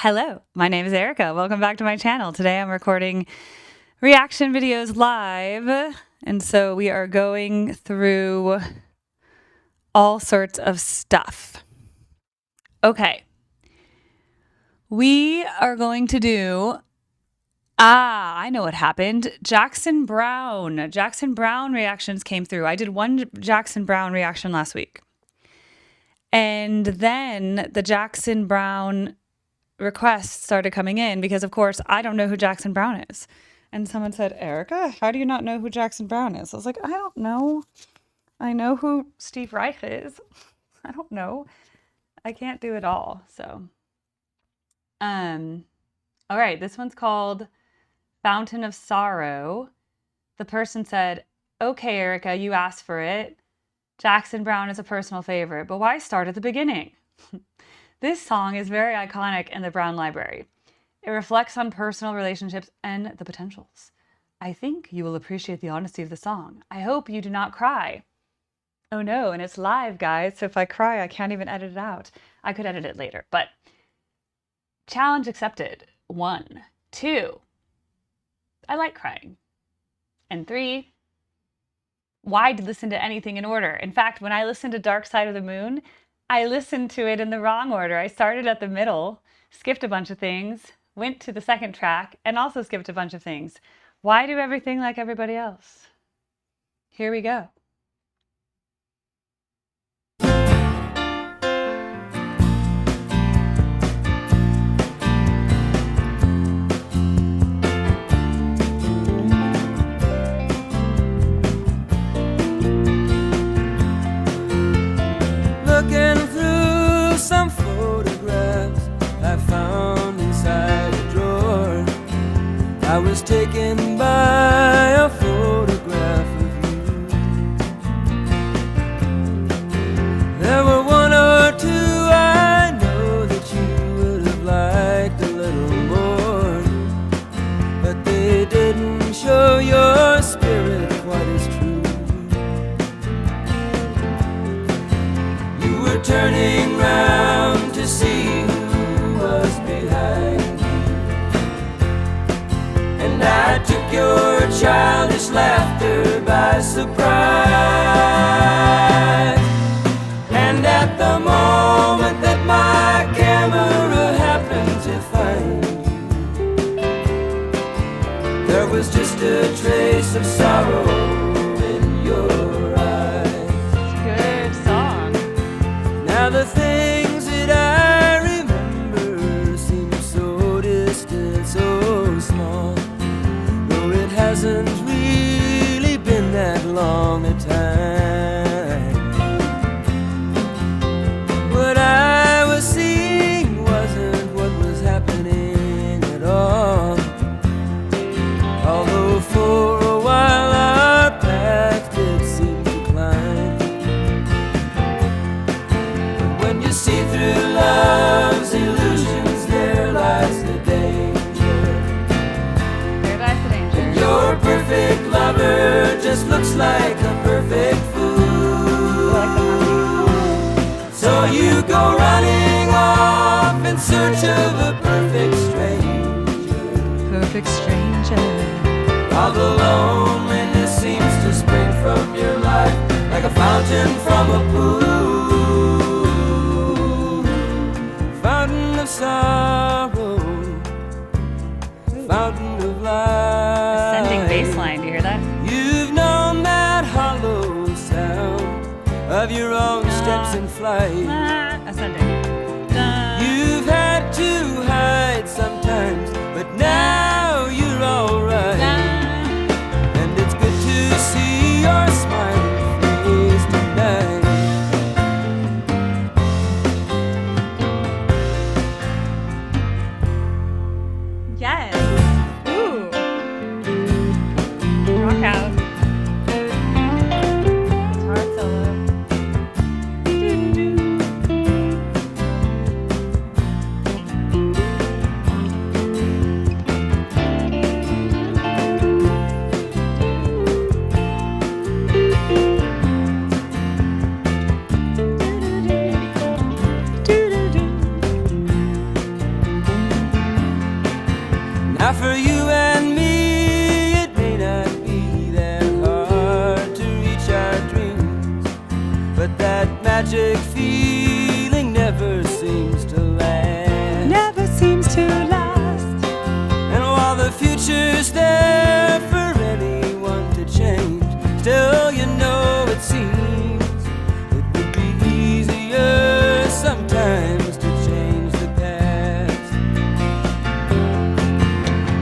Hello, my name is Erica. Welcome back to my channel. Today I'm recording reaction videos live, and so we are going through all sorts of stuff. Okay. We are going to do, I know what happened. Jackson Browne reactions came through. I did one Jackson Browne reaction last week. And then the Jackson Browne requests started coming in because, of course, I don't know who Jackson Browne is. And someone said, Erica, how do you not know who Jackson Browne is? I was like, I don't know. I know who Steve Reich is. I don't know. I can't do it all. So, all right, this one's called Fountain of Sorrow. The person said, okay, Erica, you asked for it. Jackson Browne is a personal favorite, but why start at the beginning? This song is very iconic in the Browne library. It reflects on personal relationships and the potentials. I think you will appreciate the honesty of the song. I hope you do not cry. Oh no, and it's live, guys, so if I cry, I can't even edit it out. I could edit it later, but challenge accepted. 1, 2, I like crying. And 3, why listen to anything in order? In fact, when I listened to Dark Side of the Moon, I listened to it in the wrong order. I started at the middle, skipped a bunch of things, went to the second track, and also skipped a bunch of things. Why do everything like everybody else? Here we go. Looking through some photographs I found inside a drawer, I was taken by a photograph of you. There were one or two I know that you would have liked a little more, but they didn't show your spirit quite as true. You were turning round to see who was behind you, and I took your childish laughter by surprise. And at the moment that my camera happened to find you, there was just a trace of sorrow in your eyes. Good song. Now the things that I remember seem so distant, so small, though it hasn't really been that long a time. What I was seeing wasn't what was happening at all, although for a while our path did seem to climb. But when you see through love's illusions, there lies the danger. There lies the danger. Your perfect lover just looks like a perfect fool. So you go running off in search of a perfect stranger. Perfect stranger. All the loneliness seems to spring from your life like a fountain from a pool. Fountain of sorrow, fountain of life. Ascending bass line, do you hear that? You've known that hollow sound of your own steps in flight. Ascending. You've had to hide sometimes, but now you're alright. And it's good to see your smiling face tonight. Yes. Ooh. Rock out. Guitar solo. Now for you and me, it may not be that hard to reach our dreams, but that magic feeling never seems to last. Never seems to last. And while the future's there for anyone to change, still you know it seems it would be easier sometimes to change the past.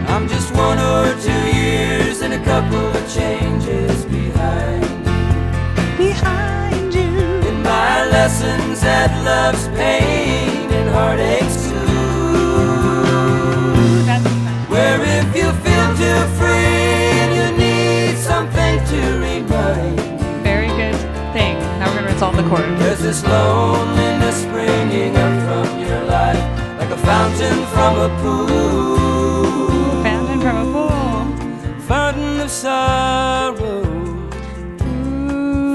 I'm just 1 or 2 years and a couple of changes behind you. In my lessons at love's pain and heartaches too. Where if you feel too free and you need something to remind, Very good thing. Now remember, it's all the chord. there's this loneliness springing up from your life, like a fountain from a pool. Fountain from a pool. Fountain of sorrow,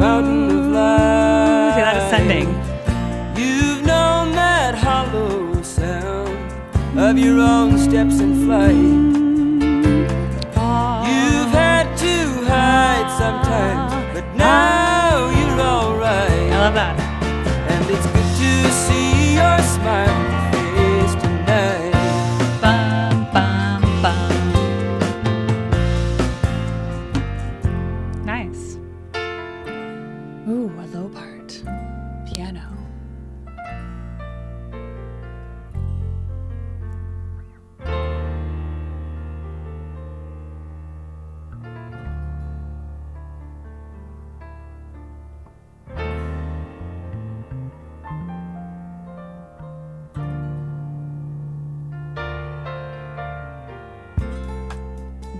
fountain of life. See, that ascending. You've known that hollow sound of your own steps in flight. You've had to hide sometimes, but now you're alright. I love that. And it's good to see your smiling face tonight. Bum, bum, bum. Nice. Ooh, a low part. Piano.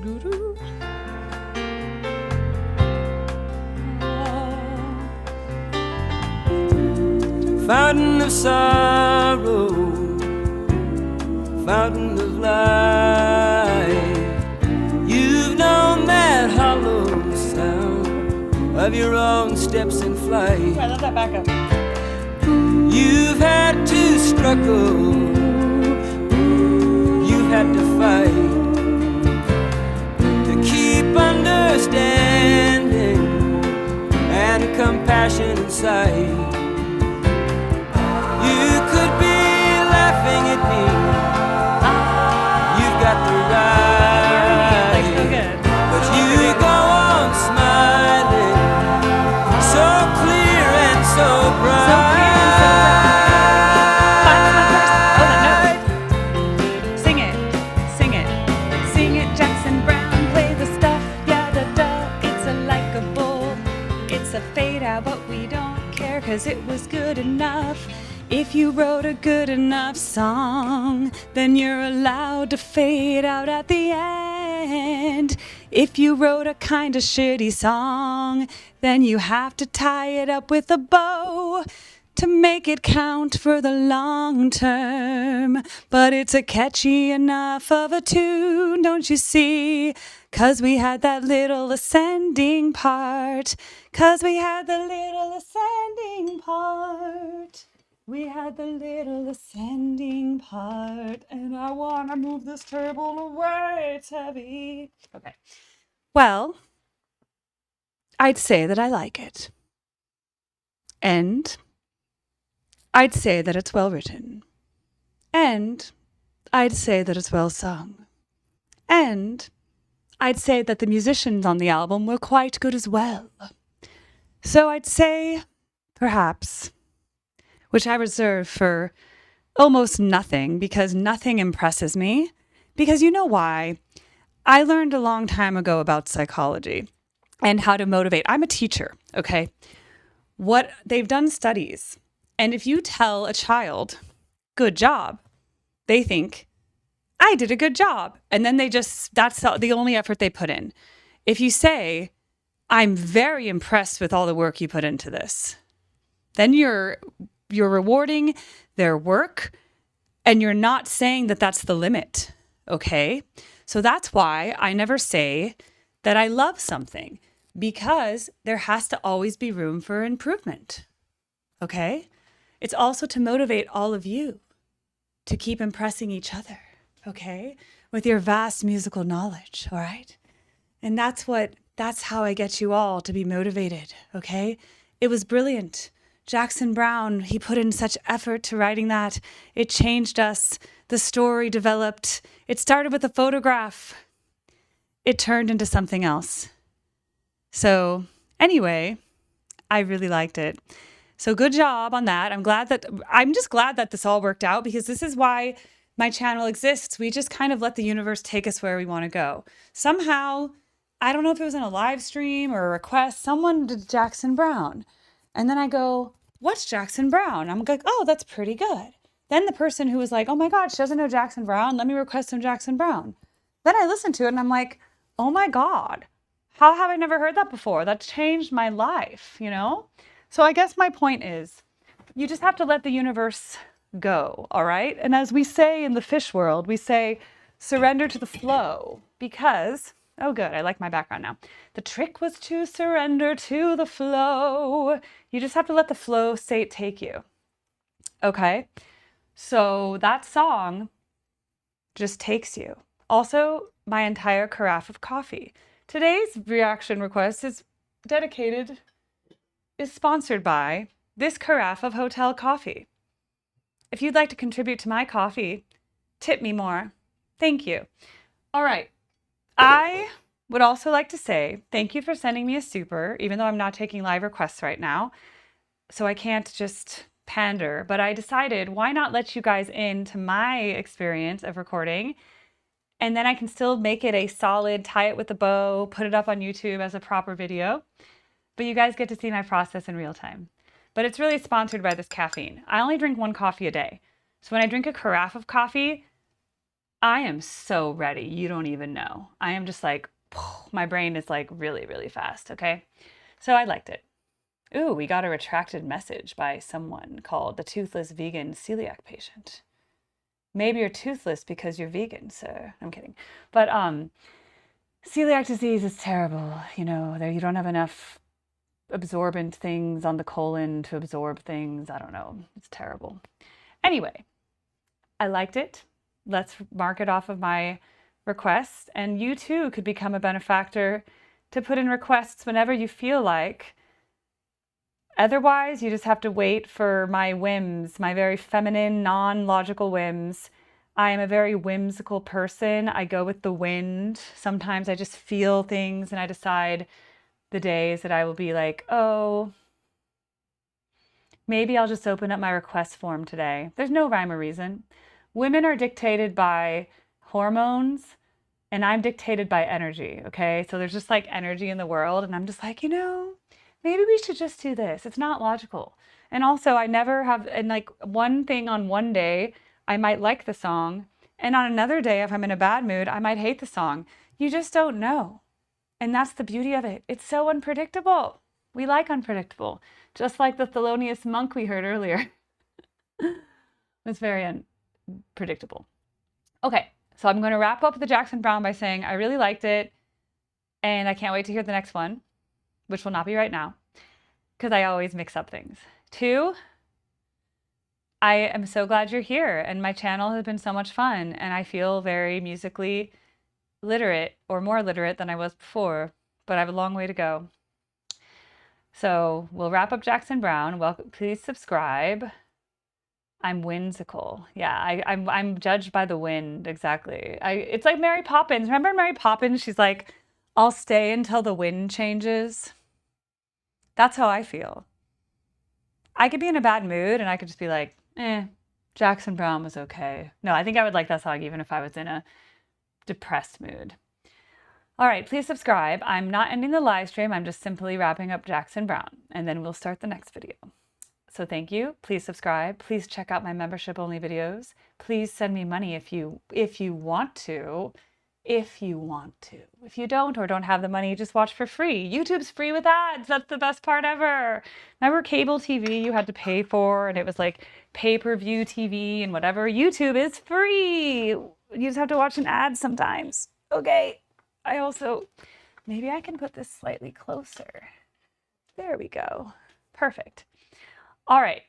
Doo-doo. Fountain of sorrow, fountain of life. You've known that hollow sound of your own steps in flight. I love that backup. You've had to struggle, you've had to fight to keep understanding and compassion in sight. You could be laughing at me, you've got the right, So good. but you go on smiling, so clear and so bright. So clear and so bright. Sing it, sing it, sing it. Jackson Browne, play the stuff, yada da. It's a likable, it's a fade out, but we don't care 'cause it was good enough. If you wrote a good enough song, then you're allowed to fade out at the end. If you wrote a kinda shitty song, then you have to tie it up with a bow to make it count for the long term. But it's a catchy enough of a tune, don't you see? 'Cause we had that little ascending part. 'Cause we had the little ascending part. We had the little ascending part. And I want to move this table away. It's heavy. Okay. Well, I'd say that I like it. And I'd say that it's well written. And I'd say that it's well sung. And I'd say that the musicians on the album were quite good as well. So I'd say, perhaps, which I reserve for almost nothing, because nothing impresses me. Because you know why? I learned a long time ago about psychology and how to motivate. I'm a teacher, okay? What they've done studies. And if you tell a child, good job, they think, I did a good job. And then that's the only effort they put in. If you say, I'm very impressed with all the work you put into this, then you're rewarding their work, and you're not saying that that's the limit, okay? So that's why I never say that I love something, because there has to always be room for improvement, okay? It's also to motivate all of you to keep impressing each other, okay? With your vast musical knowledge, all right? And that's how I get you all to be motivated, okay? It was brilliant. Jackson Browne, he put in such effort to writing that. It changed us. The story developed. It started with a photograph. It turned into something else. So, anyway, I really liked it. So good job on that. I'm just glad that this all worked out, because this is why my channel exists. We just kind of let the universe take us where we want to go. Somehow, I don't know if it was in a live stream or a request, someone did Jackson Browne. And then I go, what's Jackson Browne? I'm like, oh, that's pretty good. Then the person who was like, oh my God, she doesn't know Jackson Browne. Let me request some Jackson Browne. Then I listened to it and I'm like, oh my God, how have I never heard that before? That changed my life, you know? So I guess my point is, you just have to let the universe go, all right? And as we say in the fish world, we say, surrender to the flow, because, oh good, I like my background now. The trick was to surrender to the flow. You just have to let the flow state take you, okay? So that song just takes you. Also, my entire carafe of coffee. Today's reaction request is sponsored by this carafe of hotel coffee. If you'd like to contribute to my coffee, tip me more. Thank you. All right. I would also like to say thank you for sending me a super, even though I'm not taking live requests right now, so I can't just pander. But I decided, why not let you guys into my experience of recording, and then I can still make it a solid, tie it with a bow, put it up on YouTube as a proper video. But you guys get to see my process in real time. But it's really sponsored by this caffeine. I only drink 1 coffee a day. So when I drink a carafe of coffee, I am so ready. You don't even know. I am just like, my brain is like really, really fast, okay? So I liked it. Ooh, we got a retracted message by someone called the Toothless Vegan Celiac Patient. Maybe you're toothless because you're vegan, sir. I'm kidding. But celiac disease is terrible. You know, you don't have enough absorbent things on the colon to absorb things. I don't know. It's terrible. Anyway, I liked it. Let's mark it off of my request. And you too could become a benefactor to put in requests whenever you feel like. Otherwise, you just have to wait for my whims, my very feminine, non-logical whims. I am a very whimsical person. I go with the wind. Sometimes I just feel things and I decide the days that I will be like, oh, maybe I'll just open up my request form today. There's no rhyme or reason. Women are dictated by hormones and I'm dictated by energy, okay? So there's just like energy in the world and I'm just like, maybe we should just do this. It's not logical. And also I never have, and like one thing on one day, I might like the song. And on another day, if I'm in a bad mood, I might hate the song. You just don't know. And that's the beauty of it. It's so unpredictable. We like unpredictable. Just like the Thelonious Monk we heard earlier. It's very unpredictable. Okay, so I'm going to wrap up the Jackson Browne by saying I really liked it. And I can't wait to hear the next one, which will not be right now, because I always mix up things. 2, I am so glad you're here. And my channel has been so much fun. And I feel very musically literate, or more literate than I was before, but I have a long way to go. So we'll wrap up Jackson Browne. Welcome, please subscribe. I'm whimsical. Yeah, I'm judged by the wind, exactly. It's like Mary Poppins. Remember Mary Poppins? She's like, I'll stay until the wind changes. That's how I feel. I could be in a bad mood and I could just be like, Jackson Browne was okay. No, I think I would like that song even if I was in a depressed mood. All right, please subscribe. I'm not ending the live stream. I'm just simply wrapping up Jackson Browne, and then we'll start the next video. So thank you. Please subscribe. Please check out my membership-only videos. Please send me money if you want to. If you want to. If you don't or don't have the money, just watch for free. YouTube's free with ads. That's the best part ever. Remember cable TV you had to pay for, and it was like pay-per-view TV and whatever? YouTube is free. You just have to watch an ad sometimes. Okay. I also, maybe I can put this slightly closer. There we go. Perfect. All right.